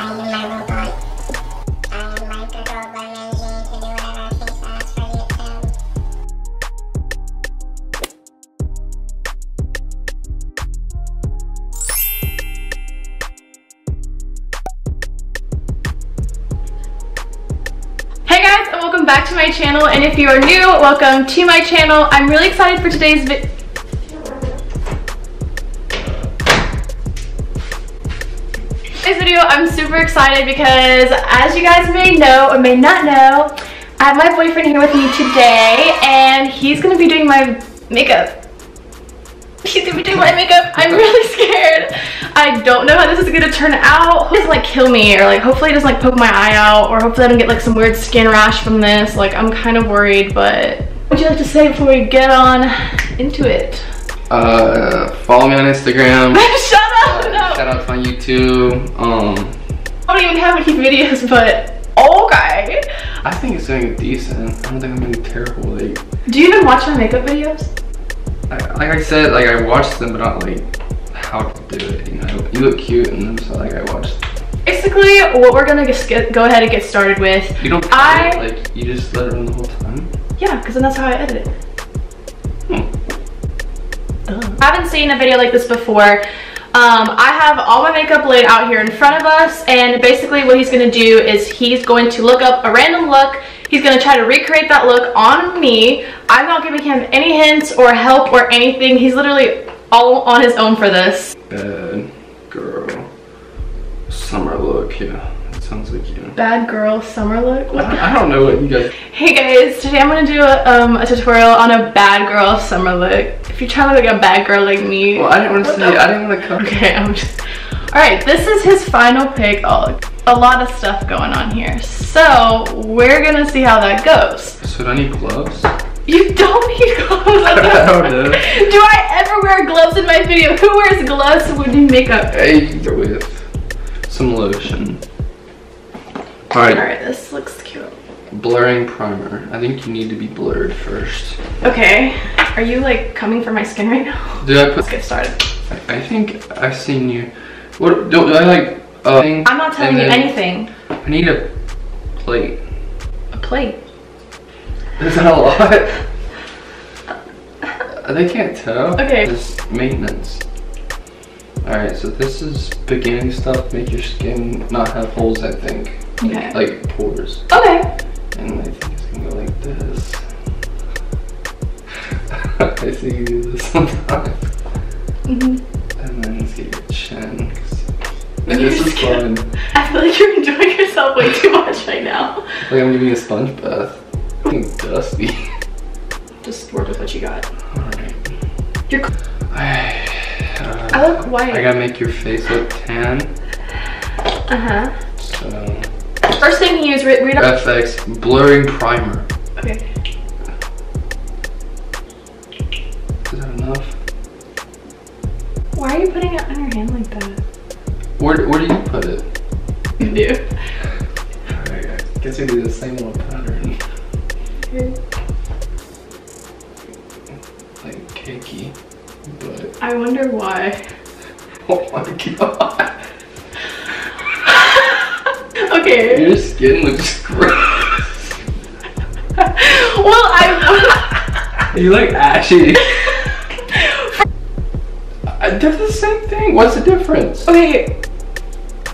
am my robot. I am like a robot machine to do whatever takes us for you to. Hey guys, and welcome back to my channel, and if you are new, welcome to my channel. I'm really excited for today's video. I'm super excited because, as you guys may know or may not know, I have my boyfriend here with me today, and he's gonna be doing my makeup. He's gonna be doing my makeup. I'm really scared. I don't know how this is gonna turn out. He doesn't like kill me, or like hopefully it doesn't like poke my eye out, or hopefully I don't get like some weird skin rash from this. Like, I'm kind of worried, but what would you like to say before we get on into it? Follow me on Instagram. Shut up! No. Shout out to my YouTube. I don't even have any videos, but okay. I think it's doing decent. I don't think I'm doing terrible. Like, do you even watch my makeup videos? Like I said, like I watched them, but not like how to do it. You know, you look cute in them, so like I watched. Basically, what we're gonna go ahead and get started with. You don't cut it, like you just let it run the whole time. Yeah, because then that's how I edit it. I haven't seen a video like this before. I have all my makeup laid out here in front of us, and basically what he's gonna do is he's going to look up a random look. He's gonna try to recreate that look on me. I'm not giving him any hints or help or anything. He's literally all on his own for this. Bad girl summer look. Yeah, it sounds like you. Bad girl summer look? I don't know what you guys. Hey guys, today I'm gonna do a tutorial on a bad girl summer look. If you're trying to look like a bad girl like me. Well, I didn't want to say. I didn't want to come. Okay, I'm just. Alright, this is his final pick. Oh, a lot of stuff going on here. So, we're gonna see how that goes. So, do I need gloves? You don't need gloves. I don't know. Do I ever wear gloves in my video? Who wears gloves when you make makeup? Hey, with some lotion. Alright, this looks cute. Blurring primer. I think you need to be blurred first. Okay. Are you like coming for my skin right now? Let's get started. I think I've seen you. What do I like? I'm not telling you anything. I need a plate. A plate? Is that a lot? They can't tell. Okay. This maintenance. Alright, so this is beginning stuff. Make your skin not have holes, I think. Okay. Like pores. Okay. And I think it's gonna go like this. I see you do this sometimes. And then let's get your chin. This is fun. I feel like you're enjoying yourself way too much right now. Like I'm giving you a sponge bath. I'm dusty. Just work with what you got. Alright. I look white. I gotta make your face look tan. So. First thing you use, read up. FX blurring primer. Okay. Is that enough? Why are you putting it on your hand like that? Where do you put it? You do. Alright, I guess we do the same little pattern. Okay. Like cakey, but. I wonder why. Oh my god. Okay. Your skin looks gross. Well, You look ashy. They're the same thing. What's the difference? Okay.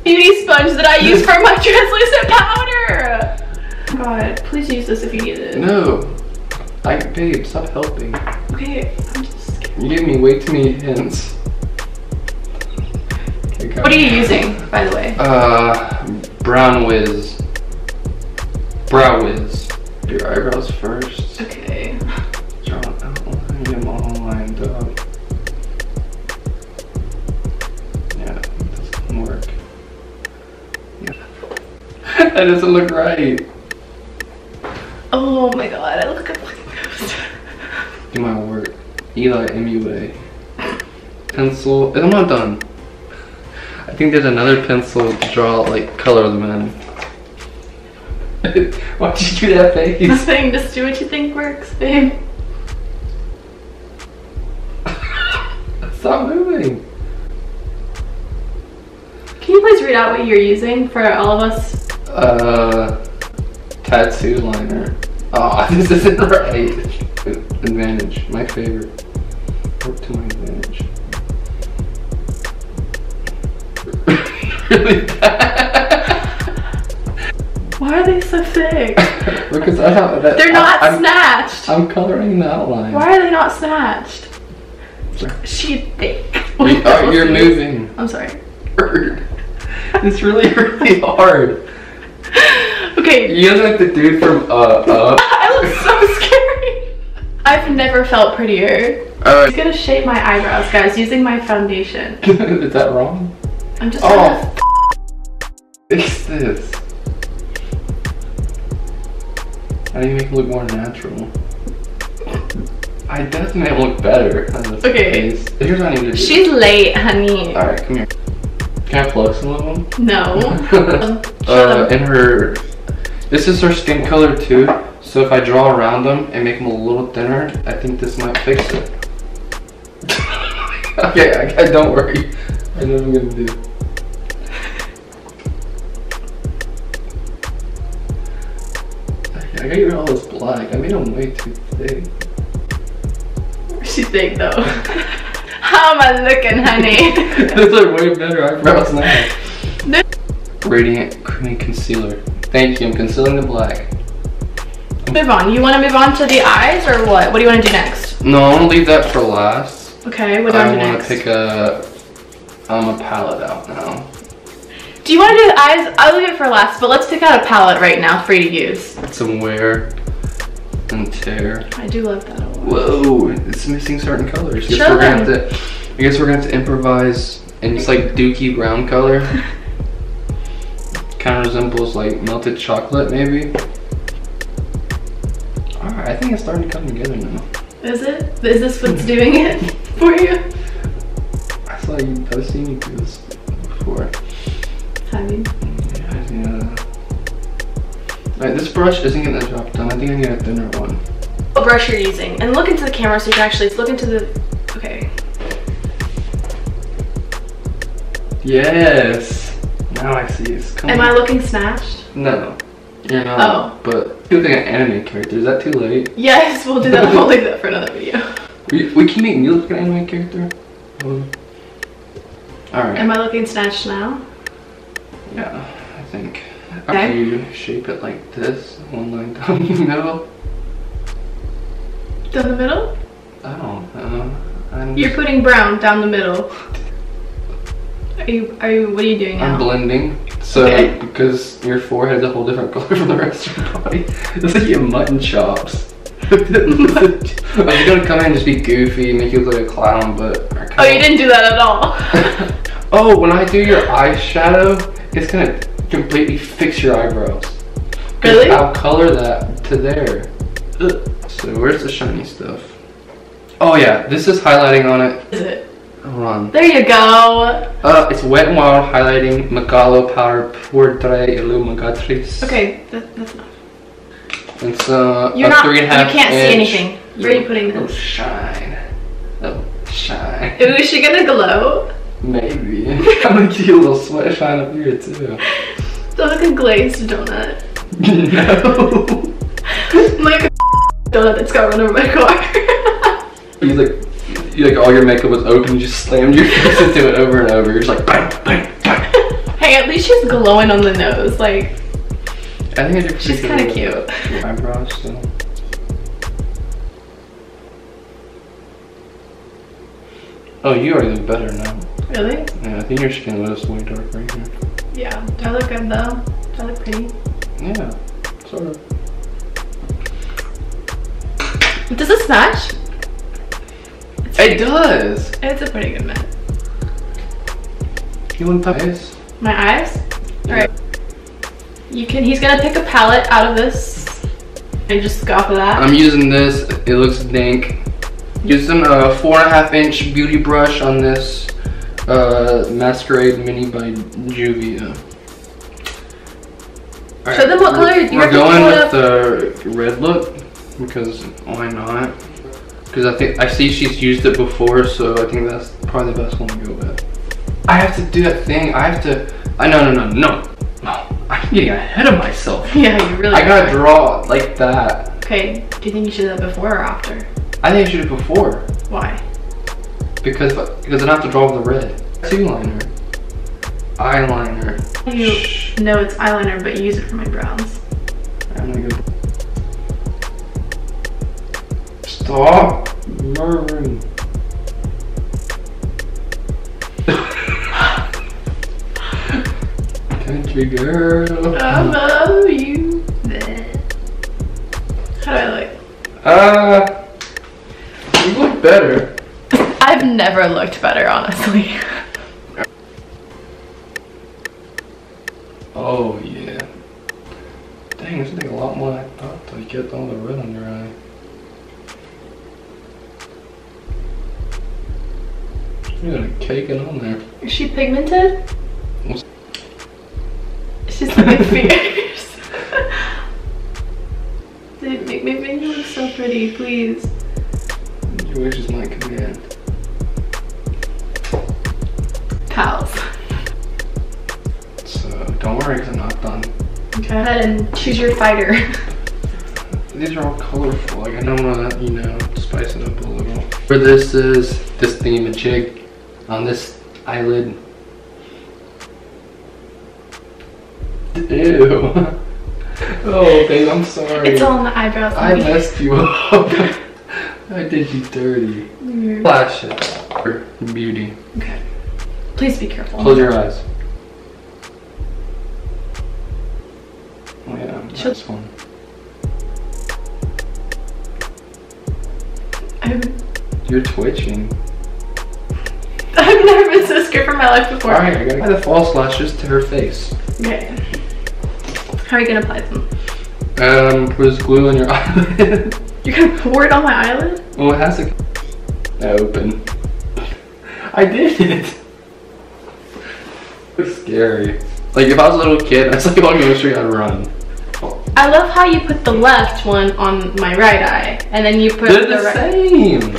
Beauty sponge that I use for my translucent powder. God, please use this if you need it. No. Babe, stop helping. Okay, I'm just scared. You gave me way too many hints. Okay, what are you using, by the way? Brow Wiz. Your eyebrows first. Okay. Draw an outline, get them all lined up. Yeah, it doesn't work. Yeah. That doesn't look right. Oh my god, I look like a fucking ghost. Do my work. Eli MUA. Pencil. I'm not done. I think there's another pencil to draw, like, color them in. Why'd you do that face? Nothing, just do what you think works, babe. Stop moving. Can Can you please read out what you're using for all of us? Tattoo liner. Oh, this isn't right. Advantage, my favorite. Work to my advantage. Really bad. Why are they so thick? Because I have that. They're not snatched. I'm coloring the outline. Why are they not snatched? She's thick. You're moving. I'm sorry. It's really, really hard. Okay. You look like the dude from I look so scary. I've never felt prettier. I'm just gonna shape my eyebrows, guys, using my foundation. Is that wrong? I'm just gonna fix this. How do you make it look more natural? I definitely look better on this face. Here's what I need to do. She's late, honey. Alright, come here. Can I plug some of them? No. In her... This is her skin color too, so if I draw around them and make them a little thinner, I think this might fix it. Okay, don't worry. I know what I'm gonna do. I gotta get rid of all this black. I made them way too thick. She's thick though. How am I looking, honey? Those are way better eyebrows now. Radiant Creamy Concealer. Thank you, I'm concealing the black. Move on. You want to move on to the eyes or what? What do you want to do next? No, I want to leave that for last. Okay, what do you want to do next? I want to pick a palette out now. Do you want to do the eyes? I'll leave it for last, but let's pick out a palette right now for you to use. Some wear and tear. I do love that a lot. Whoa, it's missing certain colors. I guess we're gonna have to improvise in this like dookie brown color. Kind of resembles like melted chocolate, maybe. Alright, I think it's starting to come together now. Is it? Is this what's doing it for you? I've seen you do this before. Have you? Yeah. Alright, this brush isn't getting the job done. I think I need a thinner one. What brush you're using? And look into the camera so you can actually look into the... Okay. Yes! Now I see it's coming. Am I looking snatched? No. You're not. Oh. But you look like an anime character. Is that too late? Yes, we'll do that. We'll leave that for another video. We can make me look like an anime character. Alright. Am I looking snatched now? Yeah, I think. Okay. After you shape it like this, one line down the middle. Down the middle? I don't know. You're putting brown down the middle. What are you doing now? I'm blending. So, because your forehead's a whole different color from the rest of your body. It's like you have mutton chops. I was gonna come in and just be goofy, make you look like a clown, but... Oh, you didn't do that at all. Oh, when I do your eyeshadow, it's gonna completely fix your eyebrows. Really? I'll color that to there. Ugh. So where's the shiny stuff? Oh yeah, this is highlighting on it. Is it? Hold on. There you go. It's Wet n Wild highlighting Megalo Powder Pour Tre Illuminatrice. Okay, that's enough. It's a 3.5 You can't see inch. anything. Where are you putting Oh, this? shine. Oh, shine. Ooh, is she gonna glow? Maybe. I'm gonna give you a little sweat shine up here too. Don't look like a glazed donut. No. Like a donut that's got run over by a car. You like all your makeup was open, you just slammed your face into it over and over. You're just like bang, bang, bang. Hey, at least she's glowing on the nose. Like, I think I did. She's kind of cute. Your eyebrows, so. Oh, you already look better now. Really? Yeah, I think your skin was way darker right here. Yeah. Do I look good though? Do I look pretty? Yeah, sort of. Does this match? It does. It's a pretty good match. You want eyes? My eyes? Alright. He's gonna pick a palette out of this and just go off of that. I'm using this, it looks dank. Using a 4.5 inch beauty brush on this Masquerade Mini by Juvia. Right. Show them what color you're We're going with the red look because why not? Because I see she's used it before, so I think that's probably the best one to go with. I have to do that thing. I have to No. I'm getting ahead of myself. Yeah, you really I gotta draw like that. Okay, do you think you should do that before or after? I think I should do it before. Why? Because I don't have to draw with the red. Two-liner. Eyeliner. You know it's eyeliner, but you use it for my brows. I'm gonna go. Stop murmuring. Country girl. I love you. How do I look? You look better. I've never looked better, honestly. Oh yeah. Dang, this take a lot more than I thought to get all the red on your eye. You got a cake it on there. Is she pigmented? She's looking fierce. Dude, make me look so pretty, please. Your wish is my command. Pals. So don't worry, because I'm not done. Go ahead and choose your fighter. These are all colorful. Like I don't want to, you know, spice it up a little. For this is this thingamajig on this eyelid. Ew. Oh, babe, I'm sorry. It's all on the eyebrows. I messed you up. I did you dirty. Flash it for beauty. Okay. Please be careful. Close your eyes. Oh yeah, this one. You're twitching. I've never been so scared for my life before. Alright, I gotta add the false lashes to her face. Okay. How are you gonna apply them? Put this glue on your eyelid. You're gonna pour it on my eyelid? Well, it has to open. I did it. It's scary. Like if I was a little kid, I saw you walking on the street, I'd run. I love how you put the left one on my right eye, and then you put They're the right. Same.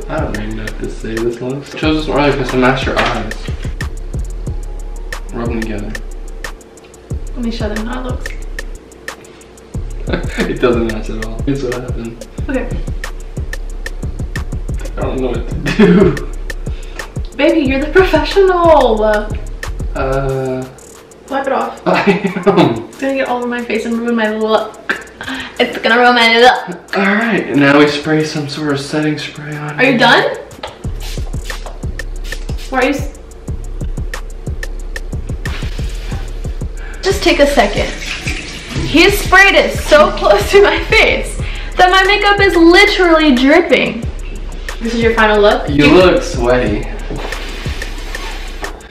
I don't even know what to say. This looks. I chose this one earlier because to match your eyes. Rub them together. Let me show them how it looks. It doesn't match at all. Here's what happened. Okay. I don't know what to do. Baby, you're the professional. Wipe it off. I am. It's gonna get all over my face and ruin my look. It's gonna ruin my look. Alright, and now we spray some sort of setting spray on it. Are you done? Why are you... Just take a second. His sprayed it so close to my face that my makeup is literally dripping. This is your final look? You look sweaty.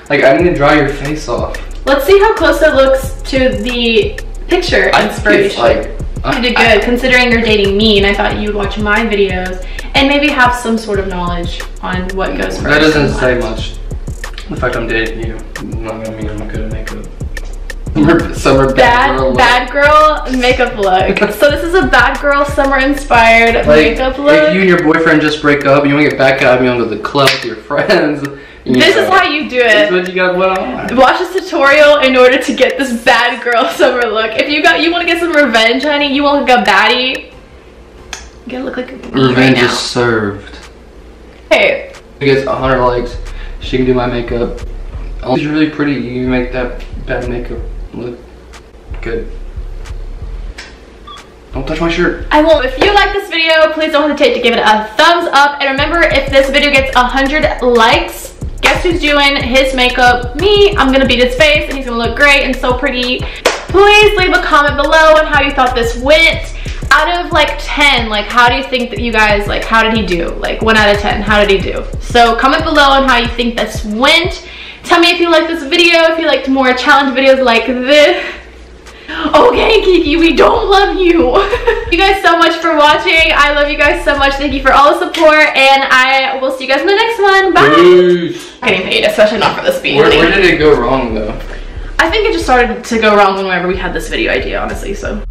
Like, I need to dry your face off. Let's see how close it looks to the picture inspiration. You did good, considering you're dating me, and I thought you'd watch my videos and maybe have some sort of knowledge on what goes first. That doesn't say much. The fact I'm dating you, not gonna mean I'm good at makeup. Summer bad girl makeup look. So this is a bad girl summer inspired makeup look. If you and your boyfriend just break up, you want to get back at me onto the club with your friends. This is how you do it. This is what you got put on. Watch this tutorial in order to get this bad girl summer look. If you want to get some revenge, honey, you want to look like a baddie. You gotta look like a revenge is served. Hey. She gets 100 likes. She can do my makeup. She's really pretty. You make that bad makeup look good. Don't touch my shirt. I won't. If you like this video, please don't hesitate to give it a thumbs up. And remember, if this video gets 100 likes, guess who's doing his makeup? Me. I'm gonna beat his face and he's gonna look great and so pretty. Please leave a comment below on how you thought this went. Out of like 10, like how do you think that you guys, like how did he do? Like 1 out of 10, how did he do? So comment below on how you think this went. Tell me if you liked this video, if you liked more challenge videos like this. Okay, Kiki, we don't love you. Thank you guys so much for watching. I love you guys so much. Thank you for all the support, and I will see you guys in the next one. Bye. Peace. Getting paid, especially not for this video. Where did it go wrong though? I think it just started to go wrong whenever we had this video idea, honestly, so.